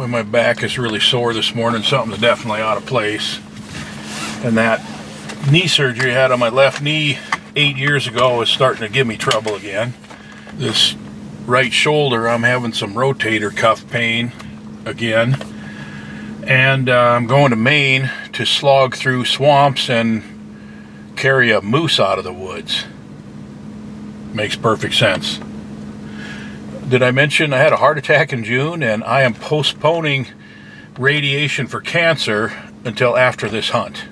My back is really sore this morning. Something's definitely out of place. And that knee surgery I had on my left knee 8 years ago is starting to give me trouble again. This right shoulder, I'm having some rotator cuff pain again. And I'm going to Maine to slog through swamps and carry a moose out of the woods. Makes perfect sense. Did I mention I had a heart attack in June, and I am postponing radiation for cancer until after this hunt.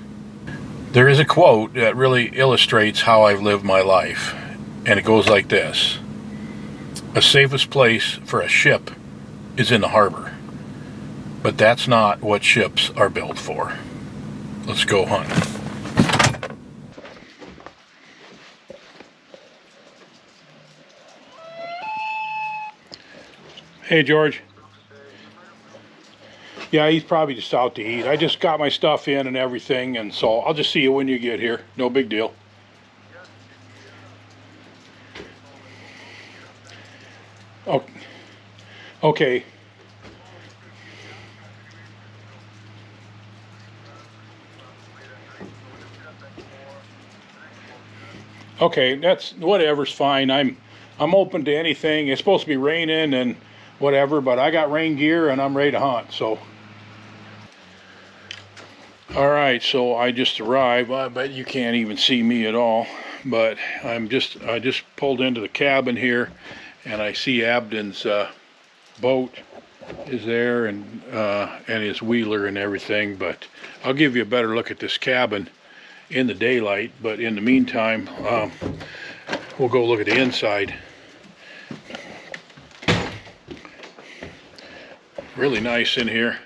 There is a quote that really illustrates how I've lived my life, and it goes like this: the safest place for a ship is in the harbor, but that's not what ships are built for. Let's go hunt. Hey, George. Yeah, he's probably just out to eat. I just got my stuff in and everything, and so I'll just see you when you get here. No big deal. Oh, okay. Okay, that's whatever's fine. I'm open to anything. It's supposed to be raining and whatever, but I got rain gear and I'm ready to hunt. So, all right. So I just arrived. I bet you can't even see me at all, but I just pulled into the cabin here, and I see Abden's boat is there, and his wheeler and everything. But I'll give you a better look at this cabin in the daylight, but in the meantime, we'll go look at the inside. Really nice in here.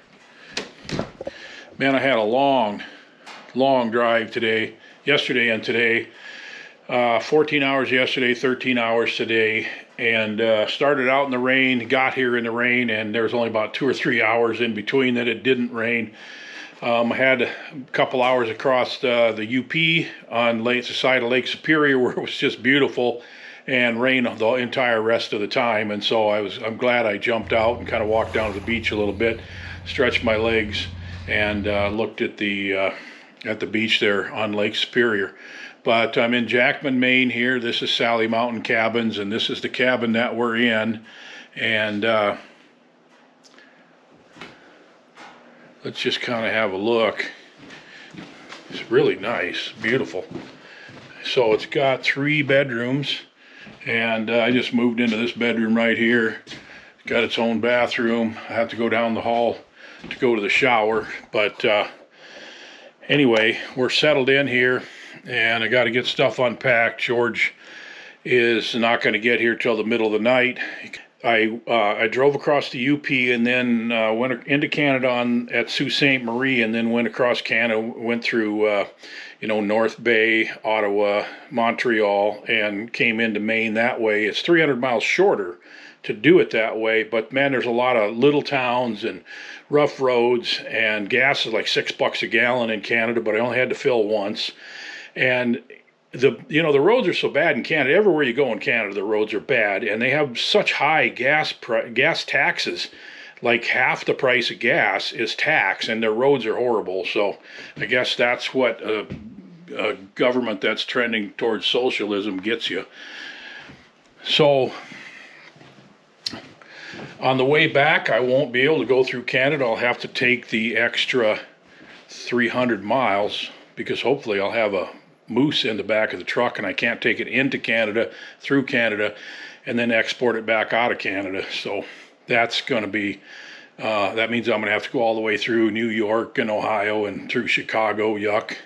Man, I had a long drive yesterday and today. 14 hours yesterday, 13 hours today, and started out in the rain, got here in the rain, and there was only about 2 or 3 hours in between that it didn't rain. I had a couple hours across the UP on the side of Lake Superior, where it was just beautiful, and rain the entire rest of the time. And so I'm glad I jumped out and kind of walked down to the beach a little bit, stretched my legs, and looked at the beach there on Lake Superior. But I'm in Jackman, Maine here. This is Sally Mountain Cabins, and this is the cabin that we're in. And let's just kind of have a look. It's really nice, beautiful. So it's got 3 bedrooms, and I just moved into this bedroom right here. It's got its own bathroom. I have to go down the hall to go to the shower, but anyway, we're settled in here, and I got to get stuff unpacked. George is not going to get here till the middle of the night. I drove across the UP, and then went into Canada at Sault Ste. Marie, and then went across Canada, went through North Bay, Ottawa, Montreal, and came into Maine that way. It's 300 miles shorter to do it that way, but man, there's a lot of little towns and rough roads, and gas is like $6 a gallon in Canada, but I only had to fill once. And the roads are so bad in Canada. Everywhere you go in Canada, the roads are bad, and they have such high gas taxes. Like half the price of gas is tax, and their roads are horrible. So I guess that's what a government that's trending towards socialism gets you. So on the way back, I won't be able to go through Canada. I'll have to take the extra 300 miles, because hopefully I'll have a moose in the back of the truck, and I can't take it into Canada, through Canada, and then export it back out of Canada. So that's going to be, that means I'm going to have to go all the way through New York and Ohio and through Chicago. Yuck.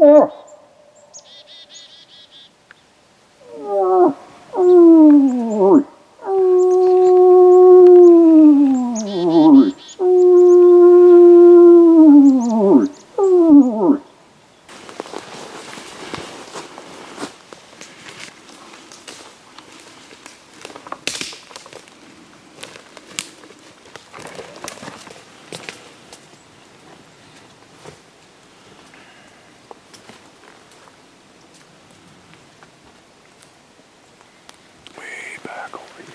Way back over here.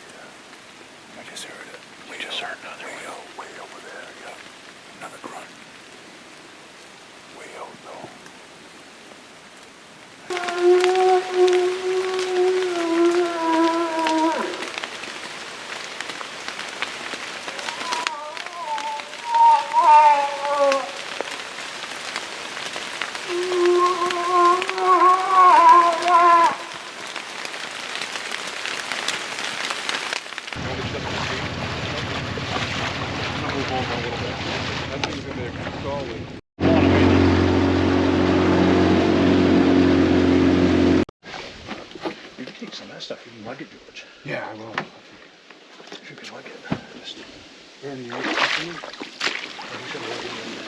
I just heard it. We just heard another way over there. Yeah. Another grunt. Way out though. You can take some of that stuff, you can lug it, George. Yeah, I will. If you can lug it. Just, Ernie, you or you can lug it in there.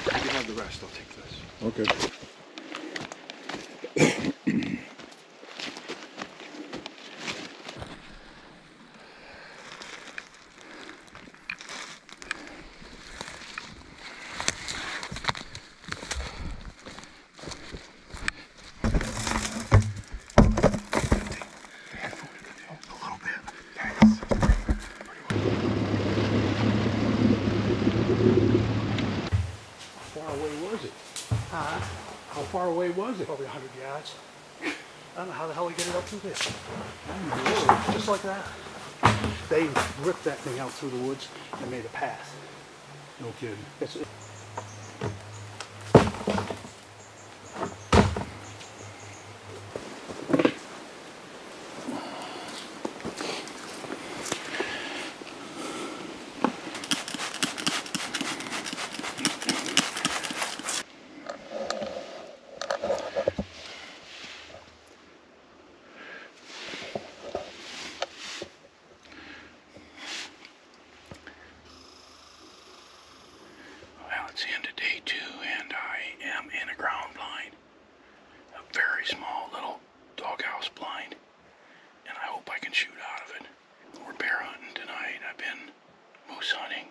You can have the rest, I'll take this. Okay. How far away was it? How far away was it? Probably 100 yards. I don't know how the hell we get it up through there. Just like that. They ripped that thing out through the woods and made a path. No kidding. It's, Well, it's the end of day 2 and I am in a ground blind. A very small little doghouse blind. And I hope I can shoot out of it. We're bear hunting tonight. I've been moose hunting.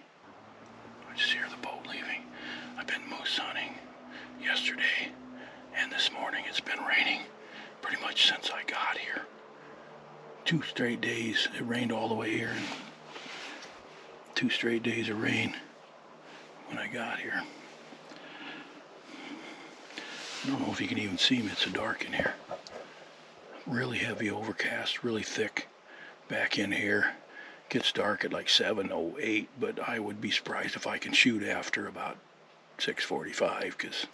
I just hear the boat leaving. I've been moose hunting yesterday and this morning. It's been raining pretty much since I got here. 2 straight days. It rained all the way here. 2 straight days of rain when I got here. I don't know if you can even see me. It's so dark in here. Really heavy overcast, really thick back in here. Gets dark at like 7:08, but I would be surprised if I can shoot after about 6:45 because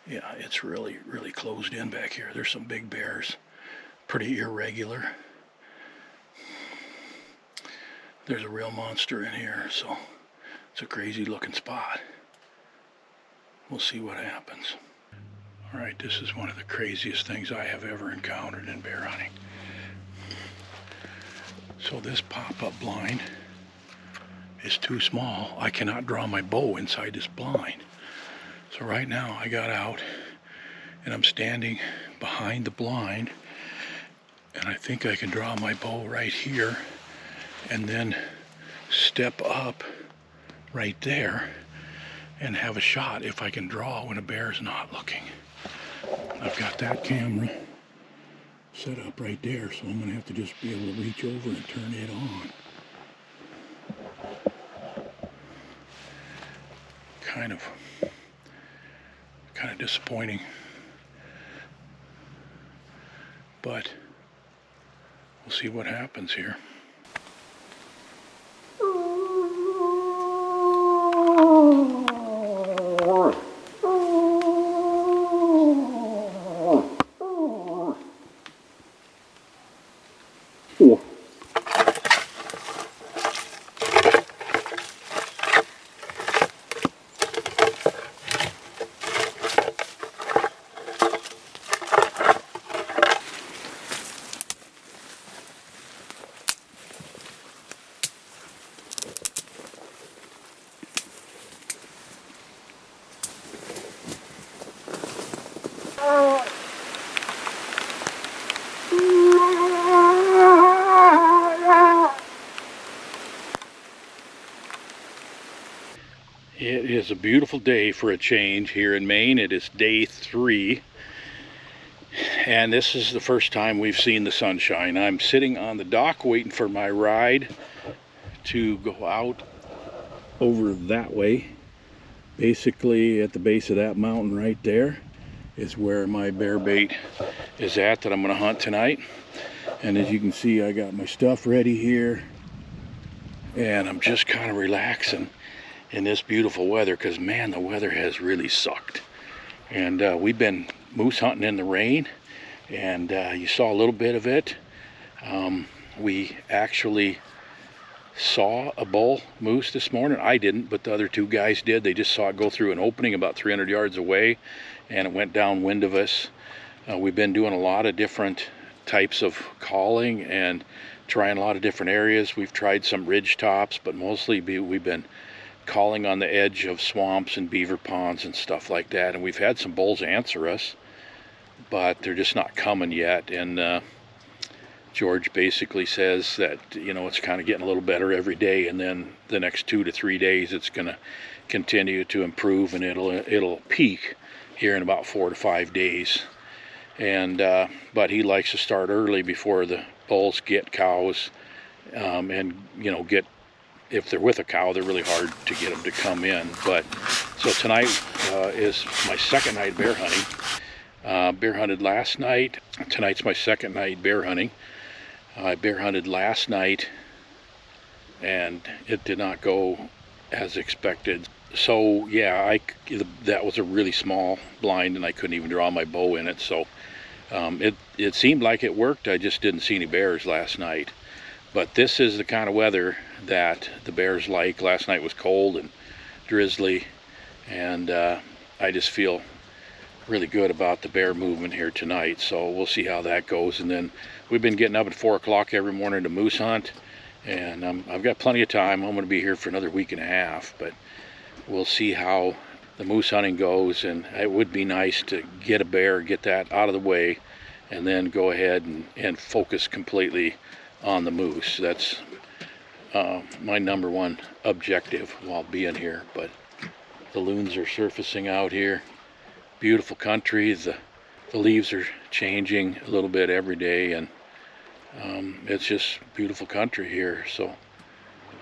yeah, it's really closed in back here. There's some big bears, pretty irregular. There's a real monster in here, so it's a crazy looking spot. We'll see what happens. All right, this is one of the craziest things I have ever encountered in bear hunting. So this pop-up blind is too small. I cannot draw my bow inside this blind. So right now I got out and I'm standing behind the blind and I think I can draw my bow right here and then step up right there and have a shot if I can draw when a bear's not looking. I've got that camera set up right there, so I'm going to have to just be able to reach over and turn it on. Kind of disappointing, but we'll see what happens here. It is a beautiful day for a change here in Maine. It is day 3, and this is the first time we've seen the sunshine. I'm sitting on the dock waiting for my ride to go out over that way. Basically at the base of that mountain right there is where my bear bait is at that I'm going to hunt tonight. And as you can see, I got my stuff ready here, and I'm just kind of relaxing in this beautiful weather, because man, the weather has really sucked. And we've been moose hunting in the rain, and you saw a little bit of it. We actually saw a bull moose this morning. I didn't, but the other 2 guys did. They just saw it go through an opening about 300 yards away, and it went downwind of us. We've been doing a lot of different types of calling and trying a lot of different areas. We've tried some ridge tops, but mostly we've been calling on the edge of swamps and beaver ponds and stuff like that. And we've had some bulls answer us, but they're just not coming yet. And George basically says that, you know, it's kind of getting a little better every day, and then the next 2 to 3 days it's going to continue to improve, and it'll peak here in about 4 to 5 days. And but he likes to start early before the bulls get cows, and you know, if they're with a cow, they're really hard to get them to come in. But so tonight is my second night bear hunting. Bear hunted last night. Tonight's my second night bear hunting. I bear hunted last night, and it did not go as expected. So yeah, that was a really small blind, and I couldn't even draw my bow in it. So it seemed like it worked. I just didn't see any bears last night. But this is the kind of weather that the bears like. Last night was cold and drizzly, and I just feel really good about the bear movement here tonight. So we'll see how that goes. And then we've been getting up at 4 o'clock every morning to moose hunt, and I've got plenty of time. I'm going to be here for another week and a half, but we'll see how the moose hunting goes. And it would be nice to get a bear, get that out of the way, and then go ahead and focus completely on the moose. That's my number one objective while being here. But the loons are surfacing out here. Beautiful country. The leaves are changing a little bit every day, and it's just beautiful country here. So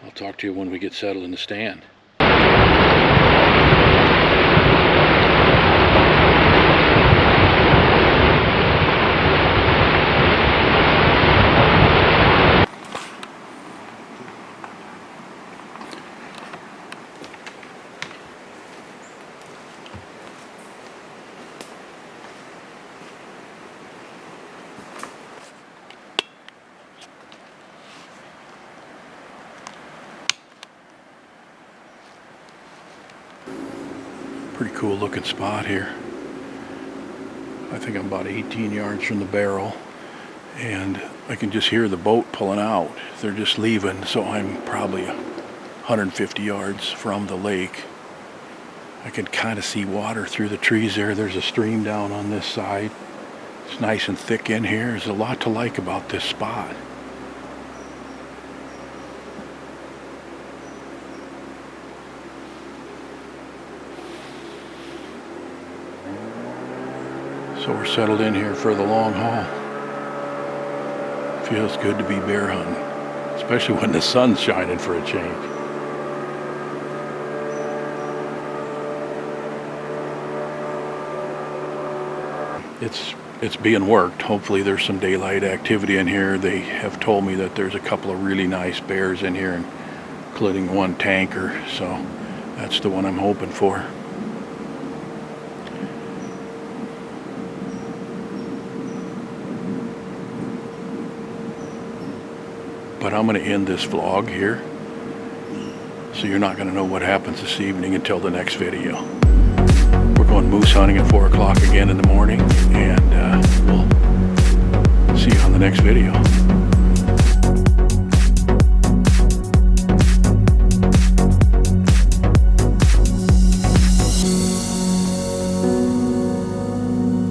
I'll talk to you when we get settled in the stand. Pretty cool looking spot here. I think I'm about 18 yards from the barrel, and I can just hear the boat pulling out. They're just leaving, so I'm probably 150 yards from the lake. I can kind of see water through the trees there. There's a stream down on this side. It's nice and thick in here. There's a lot to like about this spot. So we're settled in here for the long haul. Feels good to be bear hunting, especially when the sun's shining for a change. It's being worked. Hopefully there's some daylight activity in here. They have told me that there's a couple of really nice bears in here, including one tanker, so that's the one I'm hoping for. But I'm going to end this vlog here, so you're not going to know what happens this evening until the next video. We're going moose hunting at 4 o'clock again in the morning, and we'll see you on the next video.